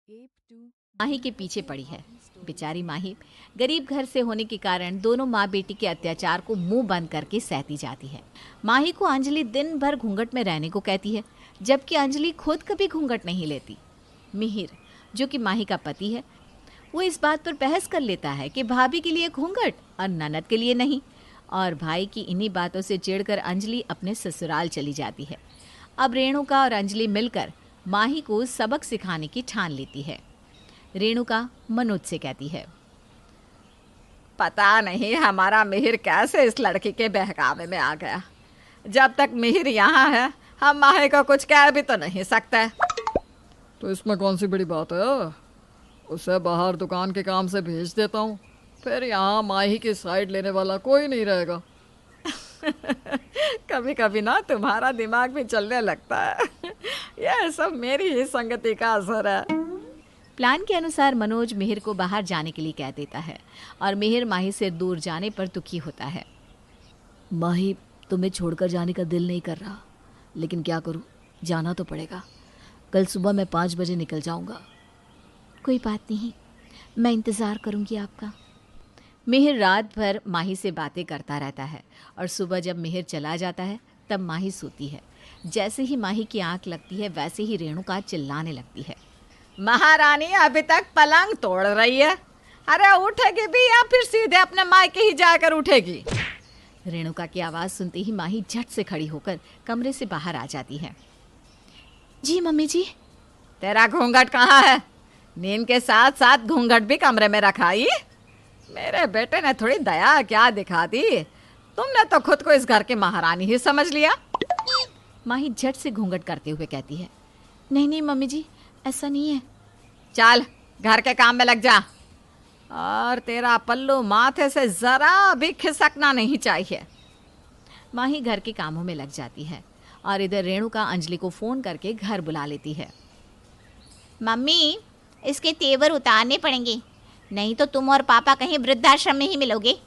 माही के पीछे पड़ी है। बेचारी माही गरीब घर से होने के कारण दोनों माँ बेटी के अत्याचार को मुंह बंद करके सहती जाती है। माही को अंजलि दिन भर घूंघट में रहने को कहती है, जबकि अंजलि खुद कभी घूंघट नहीं लेती। मिहिर, जो कि माही का पति है, वो इस बात पर बहस कर लेता है कि भाभी के लिए घूंघट और ननद के लिए नहीं, और भाई की इन्हीं बातों से चिढ़कर अंजलि अपने ससुराल चली जाती है। अब रेणुका और अंजलि मिलकर माही को सबक सिखाने की ठान लेती है। रेणुका मनोज से कहती है, पता नहीं हमारा मिहिर कैसे इस लड़की के बहकावे में आ गया। जब तक मिहिर यहाँ है हम माही को कुछ कह भी तो नहीं सकते। तो इसमें कौन सी बड़ी बात है? उसे बाहर दुकान के काम से भेज देता हूँ, फिर यहाँ माही की साइड लेने वाला कोई नहीं रहेगा। कभी कभी ना तुम्हारा दिमाग भी चलने लगता है। यह सब मेरी ही संगति का असर है। प्लान के अनुसार मनोज मिहिर को बाहर जाने के लिए कह देता है और मिहिर माही से दूर जाने पर दुखी होता है। माही, तुम्हें छोड़कर जाने का दिल नहीं कर रहा, लेकिन क्या करूं, जाना तो पड़ेगा। कल सुबह मैं 5 बजे निकल जाऊंगा। कोई बात नहीं, मैं इंतज़ार करूंगी आपका। मिहिर रात भर माही से बातें करता रहता है और सुबह जब मिहिर चला जाता है तब माही सोती है। जैसे ही माही की आंख लगती है वैसे ही रेणुका चिल्लाने लगती है, महारानी अभी तक पलंग तोड़ रही है। अरे उठेगी भी या फिर सीधे अपने मायके ही जाकर उठेगी? रेणुका की आवाज़ सुनते ही माही झट से खड़ी होकर कमरे से बाहर आ जाती है। जी मम्मी जी। तेरा घूंघट कहाँ है? नींद के साथ साथ घूंघट भी कमरे में रखाई? मेरे बेटे ने थोड़ी दया क्या दिखा दी? तुमने तो खुद को इस घर की महारानी ही समझ लिया। माही झट से घूंघट करते हुए कहती है, नहीं नहीं मम्मी जी, ऐसा नहीं है। चल घर के काम में लग जा, और तेरा पल्लू माथे से जरा भी खिसकना नहीं चाहिए। माही घर के कामों में लग जाती है और इधर रेणुका अंजलि को फ़ोन करके घर बुला लेती है। मम्मी, इसके तेवर उतारने पड़ेंगे, नहीं तो तुम और पापा कहीं वृद्धाश्रम में ही मिलोगे।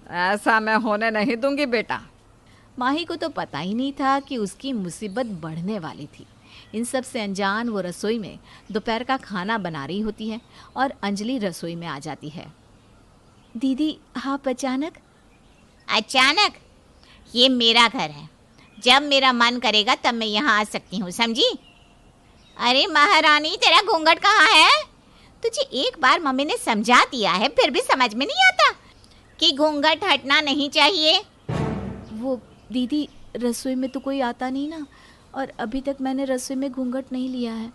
ऐसा मैं होने नहीं दूंगी बेटा। माही को तो पता ही नहीं था कि उसकी मुसीबत बढ़ने वाली थी। इन सब से अनजान वो रसोई में दोपहर का खाना बना रही होती है और अंजलि रसोई में आ जाती है। दीदी, आप अचानक? अचानक? ये मेरा घर है, जब मेरा मन करेगा तब मैं यहाँ आ सकती हूँ, समझी? अरे महारानी, तेरा घूंघट कहाँ है? तुझे एक बार मम्मी ने समझा दिया है, फिर भी समझ में नहीं आता कि घूंघट हटना नहीं चाहिए। वो दीदी, रसोई में तो कोई आता नहीं ना, और अभी तक मैंने रसोई में घूंघट नहीं लिया है।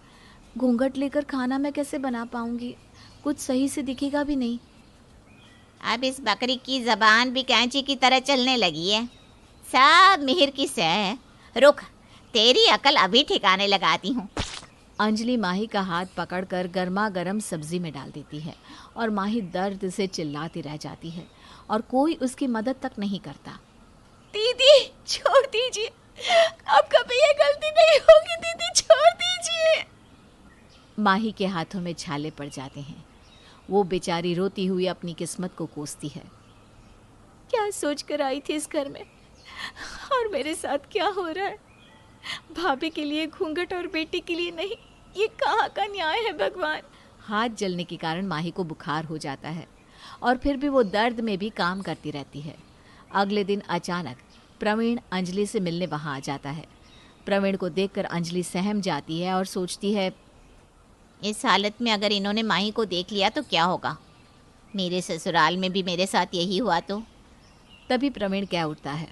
घूंघट लेकर खाना मैं कैसे बना पाऊंगी? कुछ सही से दिखेगा भी नहीं। अब इस बकरी की जबान भी कैंची की तरह चलने लगी है। सब मिहिर की सह है। रुक, तेरी अकल अभी ठिकाने लगाती हूँ। अंजलि माही का हाथ पकड़कर गर्मा गर्म सब्जी में डाल देती है और माही दर्द से चिल्लाती रह जाती है और कोई उसकी मदद तक नहीं करता। दीदी, छोड़ दीजिए, अब कभी ये गलती नहीं होगी। दीदी, छोड़ दीजिए। माही के हाथों में छाले पड़ जाते हैं। वो बेचारी रोती हुई अपनी किस्मत को कोसती है। क्या सोच कर आई थी इस घर में, और मेरे साथ क्या हो रहा है? भाभी के लिए घूंघट और बेटी के लिए नहीं, ये कहाँ का न्याय है भगवान? हाथ जलने के कारण माही को बुखार हो जाता है और फिर भी वो दर्द में भी काम करती रहती है। अगले दिन अचानक प्रवीण अंजलि से मिलने वहाँ आ जाता है। प्रवीण को देखकर अंजलि सहम जाती है और सोचती है, इस हालत में अगर इन्होंने माही को देख लिया तो क्या होगा? मेरे ससुराल में भी मेरे साथ यही हुआ तो? तभी प्रवीण कह उठता है,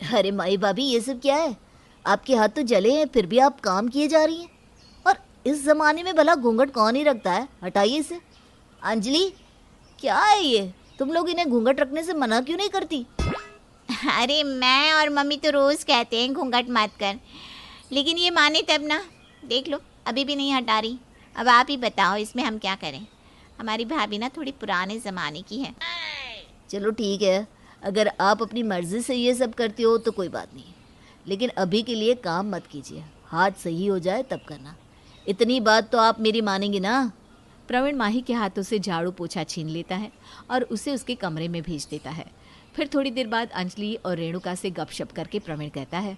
अरे माई भाभी, ये सब क्या है? आपके हाथ तो जले हैं, फिर भी आप काम किए जा रही हैं। और इस जमाने में भला घूंघट कौन ही रखता है? हटाइए इसे। अंजलि, क्या है ये? तुम लोग इन्हें घूंघट रखने से मना क्यों नहीं करती? अरे मैं और मम्मी तो रोज़ कहते हैं घूंघट मत कर, लेकिन ये माने तब ना। देख लो, अभी भी नहीं हटा रही। अब आप ही बताओ, इसमें हम क्या करें? हमारी भाभी ना थोड़ी पुराने ज़माने की है। चलो ठीक है, अगर आप अपनी मर्जी से ये सब करती हो तो कोई बात नहीं, लेकिन अभी के लिए काम मत कीजिए। हाथ सही हो जाए तब करना। इतनी बात तो आप मेरी मानेंगी ना? प्रवीण माही के हाथों से झाड़ू पोछा छीन लेता है और उसे उसके कमरे में भेज देता है। फिर थोड़ी देर बाद अंजलि और रेणुका से गपशप करके प्रवीण कहता है,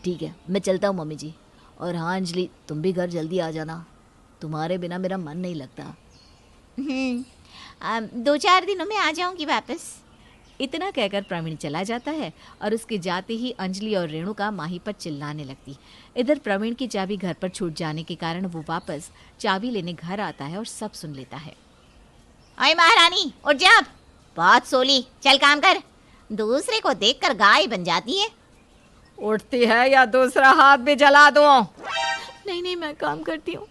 ठीक है, मैं चलता हूँ मम्मी जी। और हाँ अंजलि, तुम भी घर जल्दी आ जाना। तुम्हारे बिना मेरा मन नहीं लगता। 2-4 दिनों में आ जाऊंगी वापस। इतना कहकर प्रवीण चला जाता है और उसके जाते ही अंजलि और रेणुका माही पर चिल्लाने लगती। इधर प्रवीण की चाबी घर पर छूट जाने के कारण वो वापस चाबी लेने घर आता है और सब सुन लेता है। ओए महारानी, उठ जा अब। बहुत सोली, चल काम कर। दूसरे को देखकर गाय बन जाती है। उठती है या दूसरा हाथ भी जला दूं? नहीं, मैं काम करती हूँ,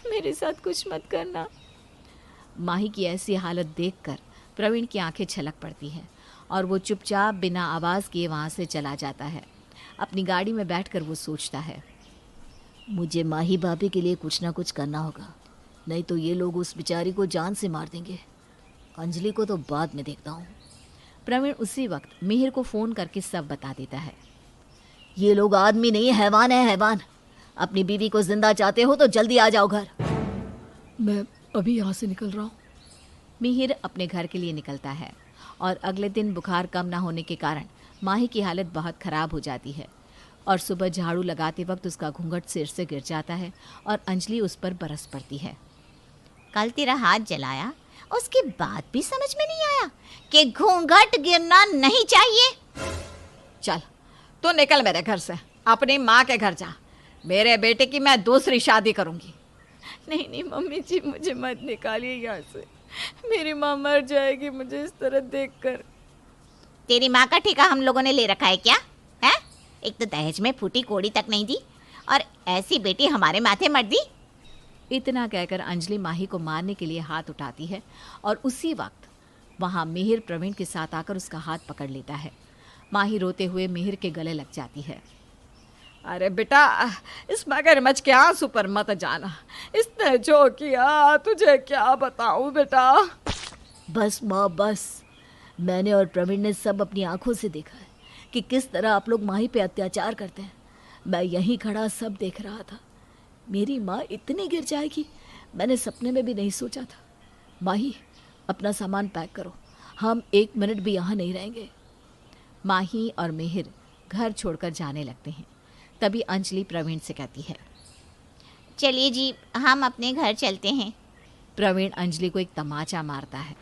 मेरे साथ कुछ मत करना। माही की ऐसी हालत देखकर प्रवीण की आंखें छलक पड़ती हैं और वो चुपचाप बिना आवाज़ किए वहाँ से चला जाता है। अपनी गाड़ी में बैठकर वो सोचता है, मुझे माही भाभी के लिए कुछ ना कुछ करना होगा, नहीं तो ये लोग उस बेचारी को जान से मार देंगे। अंजलि को तो बाद में देखता हूँ। प्रवीण उसी वक्त मिहिर को फ़ोन करके सब बता देता है। ये लोग आदमी नहीं, हैवान है, हैवान। अपनी बीवी को जिंदा चाहते हो तो जल्दी आ जाओ घर। मैं अभी यहाँ से निकल रहा हूँ। मिहिर अपने घर के लिए निकलता है और अगले दिन बुखार कम ना होने के कारण माही की हालत बहुत ख़राब हो जाती है और सुबह झाड़ू लगाते वक्त उसका घूंघट सिर से गिर जाता है और अंजलि उस पर बरस पड़ती है। कल तेरा हाथ जलाया, उसके बाद भी समझ में नहीं आया कि घूंघट गिरना नहीं चाहिए। चल तू निकल मेरे घर से, अपनी माँ के घर जा। मेरे बेटे की मैं दूसरी शादी करूंगी। नहीं मम्मी जी, मुझे मत निकालिए यहाँ से। मेरी माँ मर जाएगी मुझे इस तरह देखकर। तेरी माँ का ठेका हम लोगों ने ले रखा है क्या? है? एक तो दहेज में फूटी कोड़ी तक नहीं दी और ऐसी बेटी हमारे माथे मत दी। इतना कहकर अंजलि माही को मारने के लिए हाथ उठाती है और उसी वक्त वहाँ मिहिर प्रवीण के साथ आकर उसका हाथ पकड़ लेता है। माही रोते हुए मिहिर के गले लग जाती है। अरे बेटा, इस मगरमच्छ के आंसू पर मत जाना। इसने जो किया तुझे क्या बताऊं बेटा। बस माँ बस, मैंने और प्रवीण ने सब अपनी आंखों से देखा है कि किस तरह आप लोग माही पे अत्याचार करते हैं। मैं यहीं खड़ा सब देख रहा था। मेरी माँ इतनी गिर जाएगी मैंने सपने में भी नहीं सोचा था। माही, अपना सामान पैक करो, हम 1 मिनट भी यहाँ नहीं रहेंगे। माही और मिहिर घर छोड़कर जाने लगते हैं। तभी अंजलि प्रवीण से कहती है, चलिए जी, हम अपने घर चलते हैं। प्रवीण अंजलि को एक तमाचा मारता है।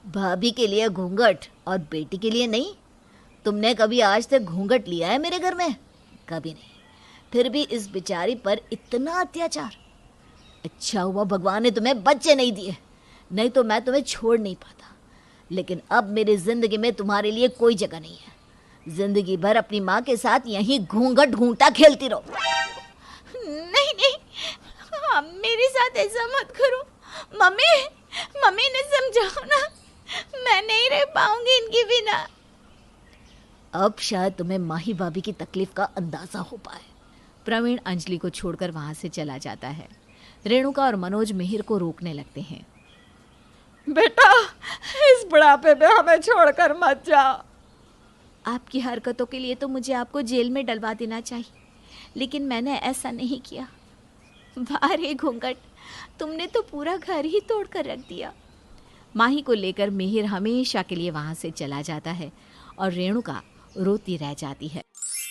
भाभी के लिए घूंघट और बेटी के लिए नहीं? तुमने कभी आज तक घूंघट लिया है मेरे घर में? कभी नहीं। फिर भी इस बेचारी पर इतना अत्याचार। अच्छा हुआ भगवान ने तुम्हें बच्चे नहीं दिए, नहीं तो मैं तुम्हें छोड़ नहीं पाता। लेकिन अब मेरी जिंदगी में तुम्हारे लिए कोई जगह नहीं है। जिंदगी भर अपनी माँ के साथ यहीं घूंघट घूंटा खेलती रहो। नहीं, आप मेरे साथ ऐसा मत करो। मम्मी ने समझाओ ना, मैं नहीं रह पाऊंगी इनके बिना। अब शायद तुम्हें माही भाभी की तकलीफ का अंदाजा हो पाए। प्रवीण अंजलि को छोड़कर वहां से चला जाता है। रेणुका और मनोज मिहिर को रोकने लगते हैं। बेटा, इस बुढ़ापे में हमें छोड़कर मत जा। आपकी हरकतों के लिए तो मुझे आपको जेल में डलवा देना चाहिए, लेकिन मैंने ऐसा नहीं किया। वाह रे घूंघट, तुमने तो पूरा घर ही तोड़ कर रख दिया। माही को लेकर मिहिर हमेशा के लिए वहां से चला जाता है और रेणुका रोती रह जाती है।